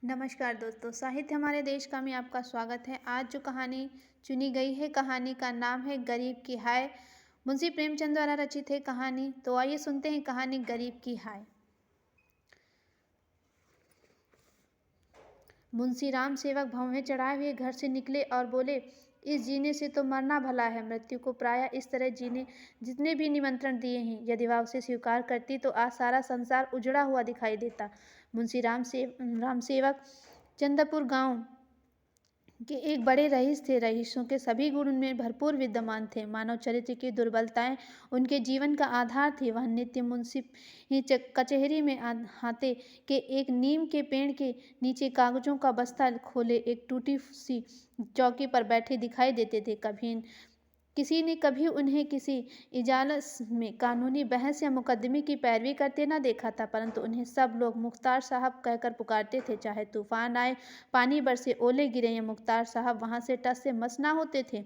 नमस्कार दोस्तों, साहित्य हमारे देश का में आपका स्वागत है। आज जो कहानी चुनी गई है, कहानी का नाम है गरीब की हाय। मुंशी प्रेमचंद द्वारा रचित है कहानी। तो आइए सुनते हैं कहानी गरीब की हाय। मुंशी राम सेवक भौहें चढ़ाए हुए घर से निकले और बोले, इस जीने से तो मरना भला है। मृत्यु को प्रायः इस तरह जीने जितने भी निमंत्रण दिए हैं, यदि वह उसे स्वीकार करती तो आज सारा संसार उजड़ा हुआ दिखाई देता। मुंशी राम सेवक चंद्रपुर गांव के एक बड़े रईस थे। रईसों के सभी गुण उनमें भरपूर विद्यमान थे। मानव चरित्र की दुर्बलताएं उनके जीवन का आधार थी। वह नित्य मुंशी कचहरी में हाथे के एक नीम के पेड़ के नीचे कागजों का बस्ता खोले एक टूटी सी चौकी पर बैठे दिखाई देते थे। किसी ने कभी उन्हें किसी इजालस में कानूनी बहस या मुकदमे की पैरवी करते न देखा था, परंतु उन्हें सब लोग मुख्तार साहब कहकर पुकारते थे। चाहे तूफान आए, पानी बरसे, ओले गिरे, या मुख्तार साहब वहां से टस से मस ना होते थे।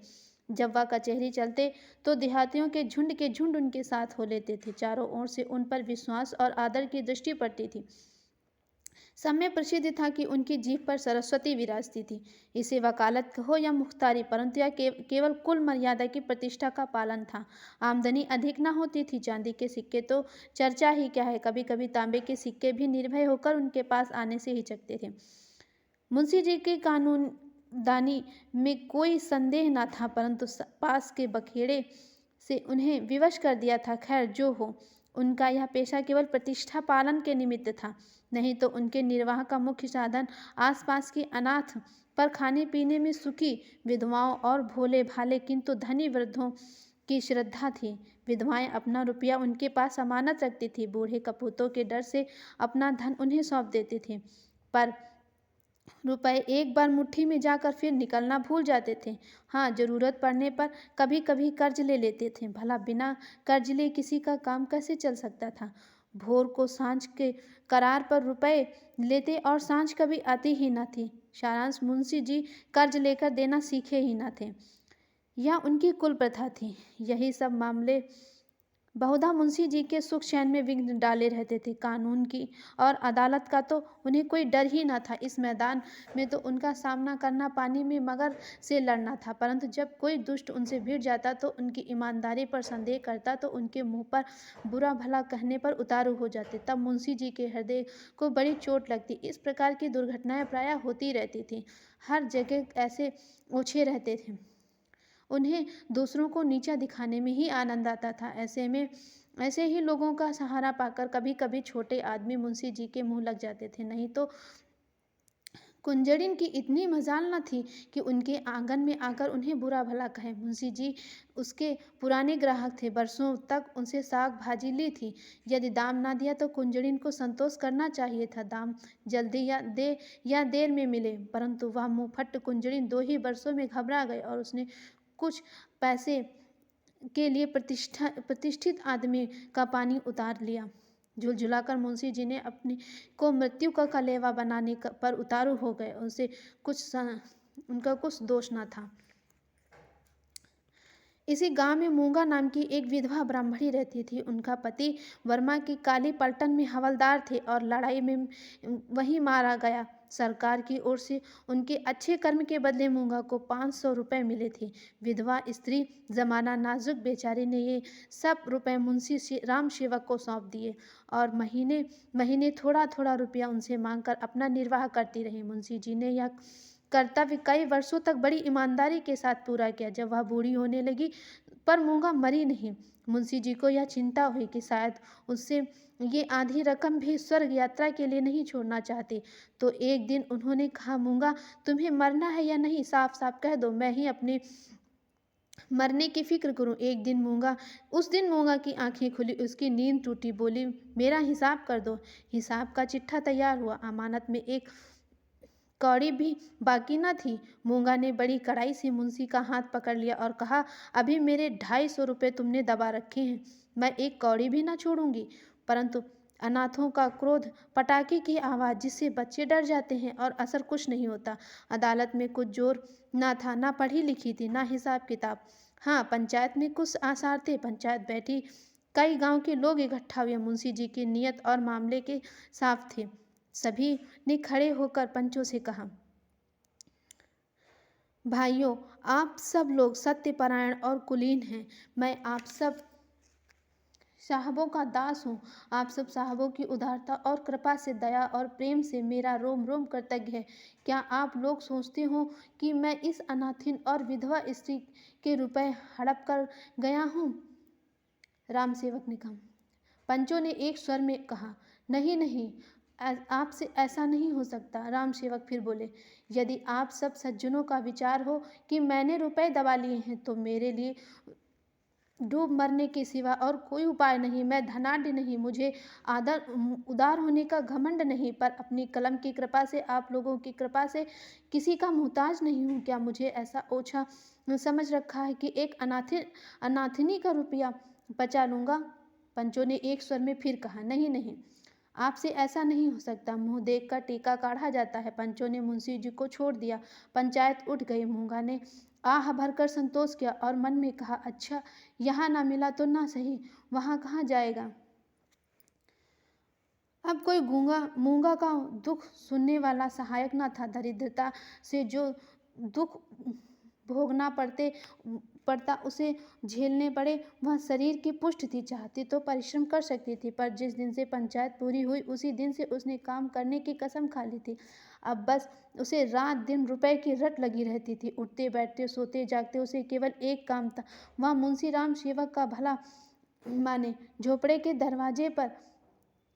जब वह कचहरी चलते तो देहातियों के झुंड उनके साथ हो लेते थे। चारों ओर से उन पर विश्वास और आदर की दृष्टि पड़ती थी। सब में प्रसिद्ध था कि उनकी जीभ पर सरस्वती विराजती थी। इसे वकालत कहो या मुख्तारी, परंतु यह केवल कुल मर्यादा की प्रतिष्ठा का पालन था। आमदनी अधिक न होती थी। चांदी के सिक्के तो चर्चा ही क्या है, कभी कभी तांबे के सिक्के भी निर्भय होकर उनके पास आने से हिचकते थे। मुंशी जी के कानूनदानी में कोई संदेह न था, परंतु पास के बखेड़े से उन्हें विवश कर दिया था। खैर जो हो, उनका यह पेशा केवल प्रतिष्ठा पालन के निमित्त था, नहीं तो उनके निर्वाह का मुख्य साधन आसपास के अनाथ पर खाने पीने में सुखी विधवाओं और भोले भाले किंतु धनी वृद्धों की श्रद्धा थी। विधवाएं अपना रुपया उनके पास अमानत रखती थी। बूढ़े कपूतों के डर से अपना धन उन्हें सौंप देते थे, पर रुपए एक बार मुट्ठी में जाकर फिर निकलना भूल जाते थे। हाँ, जरूरत पड़ने पर कभी कभी कर्ज ले लेते थे। भला बिना कर्ज ले किसी का काम कैसे चल सकता था। भोर को सांझ के करार पर रुपए लेते और सांझ कभी आती ही न थी। सारांश, मुंशी जी कर्ज लेकर देना सीखे ही न थे। यह उनकी कुल प्रथा थी। यही सब मामले बहुधा मुंशी जी के सुख चैन में विघ्न डाले रहते थे। कानून की और अदालत का तो उन्हें कोई डर ही न था। इस मैदान में तो उनका सामना करना पानी में मगर से लड़ना था, परंतु जब कोई दुष्ट उनसे भिड़ जाता तो उनकी ईमानदारी पर संदेह करता तो उनके मुंह पर बुरा भला कहने पर उतारू हो जाते। तब मुंशी जी के हृदय को बड़ी चोट लगती। इस प्रकार की दुर्घटनाएं प्रायः होती रहती थी। हर जगह ऐसे ओछे रहते थे। उन्हें दूसरों को नीचा दिखाने में ही आनंद आता था। ऐसे ही लोगों का सहारा पाकर कभी कभी छोटे आदमी मुंशी जी के मुंह लग जाते थे। नहीं तो कुंजड़िन की इतनी मजाल न थी कि उनके आंगन में आकर उन्हें बुरा भला कहे। मुंशी जी उसके पुराने ग्राहक थे। बरसों तक उनसे साग भाजी ली थी। यदि दाम ना दिया तो कुंजड़िन को संतोष करना चाहिए था। दाम जल्दी या देर में मिले, परंतु वह मुंहफट कुंजड़िन 2 ही बरसों में घबरा गए और उसने कुछ पैसे के लिए प्रतिष्ठित आदमी का पानी उतार लिया। झुलझुलाकर मुंशी जी ने अपने को मृत्यु का कलेवा बनाने पर उतारू हो गए। उनका कुछ दोष न था। इसी गांव में मूंगा नाम की एक विधवा ब्राह्मणी रहती थी। उनका पति वर्मा की काली पलटन में हवलदार थे और लड़ाई में वहीं मारा गया। सरकार की ओर से उनके अच्छे कर्म के बदले मूंगा को 500 रुपये मिले थे। विधवा स्त्री, जमाना नाजुक, बेचारी ने ये सब रुपए मुंशी राम सेवक को सौंप दिए और महीने महीने थोड़ा थोड़ा रुपया उनसे मांगकर अपना निर्वाह करती रही। मुंशी जी ने यह कर्तव्य कई वर्षों तक बड़ी ईमानदारी के साथ पूरा किया। जब वह बूढ़ी होने लगी पर मूंगा मरी नहीं। मुंशी जी को यह चिंता हुई कि शायद उससे ये आधी रकम भी स्वर्ग यात्रा के लिए नहीं छोड़ना चाहती। तो एक दिन उन्होंने कहा, मूंगा, तुम्हें मरना है या नहीं, साफ साफ कह दो, मैं ही अपने मरने की फिक्र करूं। उस दिन मूंगा की आंखें खुली, उसकी नींद टूटी। बोली, मेरा हिसाब कर दो। हिसाब का चिट्ठा तैयार हुआ। अमानत में एक कौड़ी भी बाकी न थी। मूंगा ने बड़ी कड़ाई से मुंशी का हाथ पकड़ लिया और कहा, अभी मेरे 250 रुपये तुमने दबा रखे हैं, मैं एक कौड़ी भी न छोड़ूंगी। परंतु अनाथों का क्रोध पटाखे की आवाज़, जिससे बच्चे डर जाते हैं और असर कुछ नहीं होता। अदालत में कुछ जोर ना था, ना पढ़ी लिखी थी, ना हिसाब किताब। हाँ, पंचायत में कुछ आसार थे। पंचायत बैठी, कई गांव के लोग इकट्ठा हुए। मुंशी जी की नीयत और मामले के साफ थे। सभी ने खड़े होकर पंचों से कहा, भाइयों, आप सब लोग सत्यपरायण और कुलीन हैं। मैं आप सब साहबों का दास हूँ। आप सब साहबों की उदारता और कृपा से, दया और प्रेम से मेरा रोम रोम कृतज्ञ है। क्या आप लोग सोचते हो कि मैं इस अनाथिन और विधवा स्त्री के रुपए हड़प कर गया हूँ? राम सेवक ने कहा। पंचों ने एक स्वर में कहा, नहीं नहीं, आपसे ऐसा नहीं हो सकता। राम सेवक फिर बोले, यदि आप सब सज्जनों का विचार हो कि मैंने रुपए दबा लिए हैं तो मेरे लिए डूब मरने के सिवा और कोई उपाय नहीं। मैं धनाढ्य नहीं, मुझे उदार होने का घमंड नहीं, पर अपनी कलम की कृपा से, आप लोगों की कृपा से किसी का मुहताज नहीं हूँ। क्या मुझे ऐसा ओछा समझ रखा है कि एक अनाथिनी का रुपया बचा लूँगा? पंचों ने एक स्वर में फिर कहा, नहीं नहीं, आपसे ऐसा नहीं हो सकता। मुंह देखकर टीका काढ़ा जाता है। पंचों ने मुंशी जी को छोड़ दिया। पंचायत उठ गई। मूंगा ने आह भरकर संतोष किया और मन में कहा, अच्छा, यहाँ ना मिला तो ना सही, वहाँ कहाँ जाएगा। अब कोई मूंगा का दुख सुनने वाला सहायक न था। दरिद्रता से जो दुख भोगना पड़ता उसे झेलने पड़े, वह शरीर की पुष्ट थी। चाहती तो परिश्रम कर सकती थी, पर जिस दिन से पंचायत पूरी हुई उसी दिन से उसने काम करने की कसम खा ली थी। अब बस उसे रात दिन रुपए की रट लगी रहती थी। उठते बैठते सोते जागते उसे केवल एक काम था, वह मुंशी राम सेवक का भला माने। झोपड़े के दरवाजे पर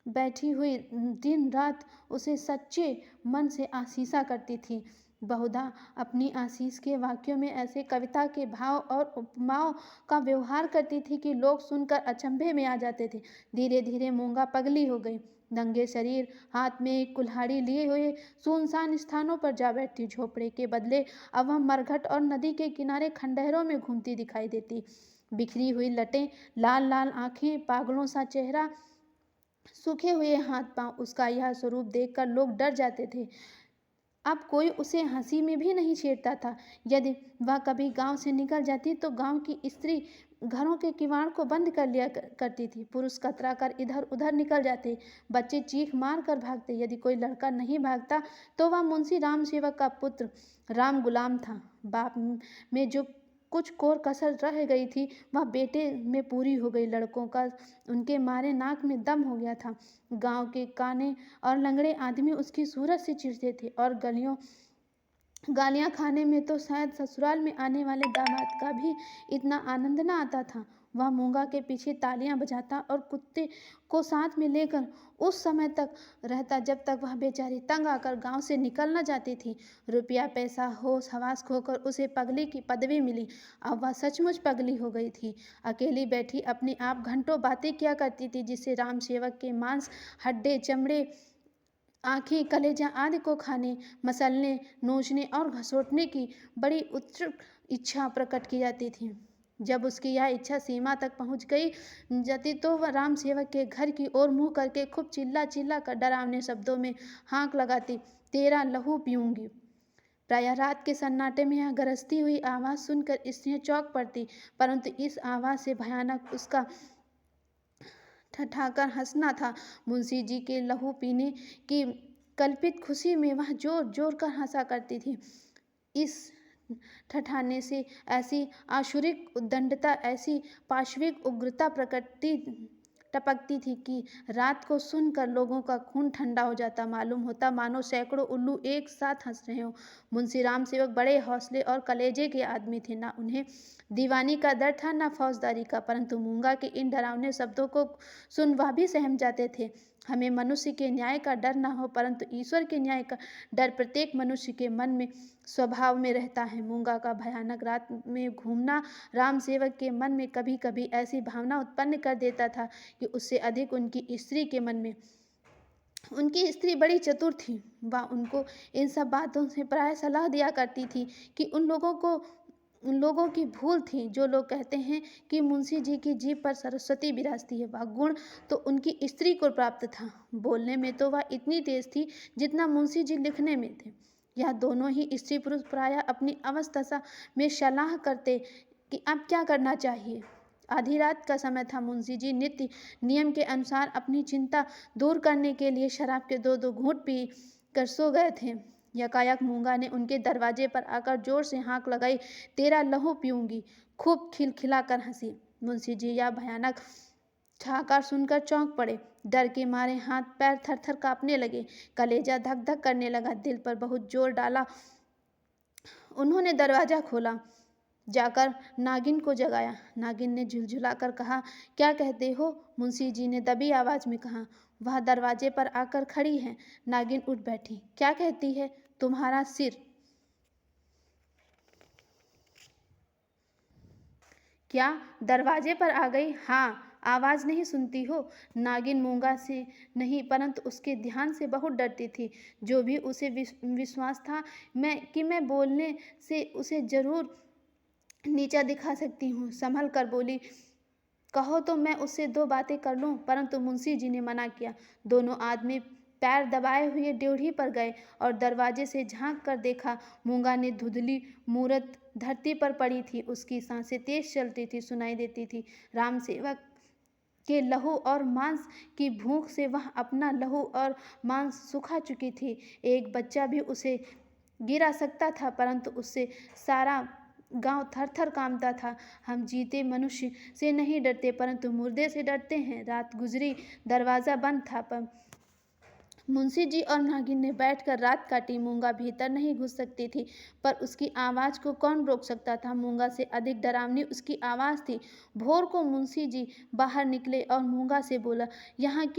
बैठी हुई दिन रात उसे सच्चे मन से आशीषा करती थी। बहुधा अपनी आशीष के वाक्यों में ऐसे कविता के भाव और उपमाओं का व्यवहार करती थी कि लोग सुनकर अचंभे में आ जाते थे। धीरे धीरे मूंगा पगली हो गई। नंगे शरीर, हाथ में एक कुल्हाड़ी लिए हुए सुनसान स्थानों पर जा बैठती। झोपड़े के बदले अब वह मरघट और नदी के किनारे खंडहरों में घूमती दिखाई देती। बिखरी हुई लटें, लाल लाल आंखें, पागलों सा चेहरा, सूखे हुए हाथ पांव, उसका यह स्वरूप देखकर लोग डर जाते थे। अब कोई उसे हंसी में भी नहीं छेड़ता था। यदि वह कभी गांव से निकल जाती तो गांव की स्त्री घरों के किवाड़ को बंद कर लिया करती थी। पुरुष कतरा कर इधर उधर निकल जाते, बच्चे चीख मार कर भागते। यदि कोई लड़का नहीं भागता तो वह मुंशी राम सेवक का पुत्र राम गुलाम था। बाप में जो कुछ कोर कसर रह गई थी वह बेटे में पूरी हो गई। लड़कों का उनके मारे नाक में दम हो गया था। गांव के काने और लंगड़े आदमी उसकी सूरत से चिढ़ते थे और गालियां खाने में तो शायद ससुराल में आने वाले दामाद का भी इतना आनंद न आता था। वह मूंगा के पीछे तालियां बजाता और कुत्ते को साथ में लेकर उस समय तक रहता जब तक वह बेचारी तंग आकर गांव से निकल न जाती थी। रुपया पैसा होश हवास खोकर उसे पगली की पदवी मिली। अब वह सचमुच पगली हो गई थी। अकेली बैठी अपने आप घंटों बातें किया करती थी, जिससे राम सेवक के मांस, हड्डे, चमड़े, आँखें, कलेजा आदि को खाने, मसलने, नोचने और घसोटने की बड़ी उत्सुक इच्छा प्रकट की जाती थी। जब उसकी यह इच्छा सीमा तक पहुंच गई जाती तो वह राम सेवक के घर की ओर मुँह करके खूब चिल्ला चिल्ला कर डरावने शब्दों में हाँक लगाती, तेरा लहू पीऊँगी। प्रायः रात के सन्नाटे में यह गरजती हुई आवाज़ सुनकर स्त्रियाँ चौंक पड़ती, परंतु इस आवाज़ से भयानक उसका ठठाकर हंसना था। मुंशी जी के लहू पीने की कल्पित खुशी में वह जोर जोर कर हंसा करती थी। इस ठठाने से ऐसी आसुरिक उद्दंडता, ऐसी पाशविक उग्रता टपकती थी कि रात को सुनकर लोगों का खून ठंडा हो जाता। मालूम होता मानो सैकड़ों उल्लू एक साथ हंस रहे हों। मुंशी राम सेवक बड़े हौसले और कलेजे के आदमी थे। न उन्हें दीवानी का डर था न फौजदारी का, परंतु मूंगा के इन डरावने शब्दों को सुन वह भी सहम जाते थे। हमें मनुष्य के न्याय का डर न हो, परंतु ईश्वर के न्याय का डर प्रत्येक मनुष्य के मन में स्वभाव में रहता है। मूंगा का भयानक रात में घूमना राम सेवक के मन में कभी कभी ऐसी भावना उत्पन्न कर देता था कि उससे अधिक उनकी स्त्री के मन में। उनकी स्त्री बड़ी चतुर थी। वह उनको इन सब बातों से प्राय सलाह दिया करती थी कि उन लोगों की भूल थी जो लोग कहते हैं कि मुंशी जी की जीभ पर सरस्वती विराजती है। वह गुण तो उनकी स्त्री को प्राप्त था। बोलने में तो वह इतनी तेज थी जितना मुंशी जी लिखने में थे। यह दोनों ही स्त्री पुरुष प्रायः अपनी अवस्था में सलाह करते कि अब क्या करना चाहिए। आधी रात का समय था। मुंशी जी नित्य नियम के अनुसार अपनी चिंता दूर करने के लिए शराब के 2-2 घूंट पी कर सो गए थे। यकायक मूंगा ने उनके दरवाजे पर आकर जोर से हाँक लगाई, तेरा लहू पीऊंगी। खूब खिलखिलाकर हंसी। मुंशी जी यह भयानक ठहाका सुनकर चौंक पड़े। डर के मारे हाथ पैर थर-थर कांपने लगे, कलेजा धक-धक करने लगा, दिल पर बहुत जोर डाला। उन्होंने दरवाजा खोला, जाकर नागिन को जगाया। नागिन ने झुलझुलाकर कहा, क्या कहते हो? मुंशी जी ने दबी आवाज में कहा। वह दरवाजे पर आकर खड़ी है। नागिन उठ बैठी। क्या कहती है? तुम्हारा सिर। क्या दरवाजे पर आ गई? हाँ। आवाज नहीं सुनती हो? नागिन मूंगा से नहीं परंतु उसके ध्यान से बहुत डरती थी। जो भी उसे विश्वास था कि मैं बोलने से उसे जरूर नीचा दिखा सकती हूँ, संभल कर बोली, कहो तो मैं उससे 2 बातें कर लूं। परंतु मुंशी जी ने मना किया। दोनों आदमी पैर दबाए हुए ड्योढ़ी पर गए और दरवाजे से झांक कर देखा। मूंगा ने धुंधली मूरत धरती पर पड़ी थी। उसकी सांसें तेज चलती थी, सुनाई देती थी। राम सेवक के लहू और मांस की भूख से वह अपना लहू और मांस सुखा चुकी थी। एक बच्चा भी उसे गिरा सकता था, परंतु उससे सारा गांव थर-थर कांपता था। हम जीते मनुष्य से नहीं डरते, परंतु मुर्दे से डरते हैं। रात गुजरी, दरवाजा बंद था, पर मुंशी जी और नागिन ने बैठकर रात काटी। मूंगा भीतर नहीं घुस सकती थी, पर उसकी आवाज को कौन रोक सकता था? मूंगा से अधिक डरावनी उसकी आवाज थी। भोर को मुंशी जी बाहर निकले और मूंगा से बोला, यहाँ क्यों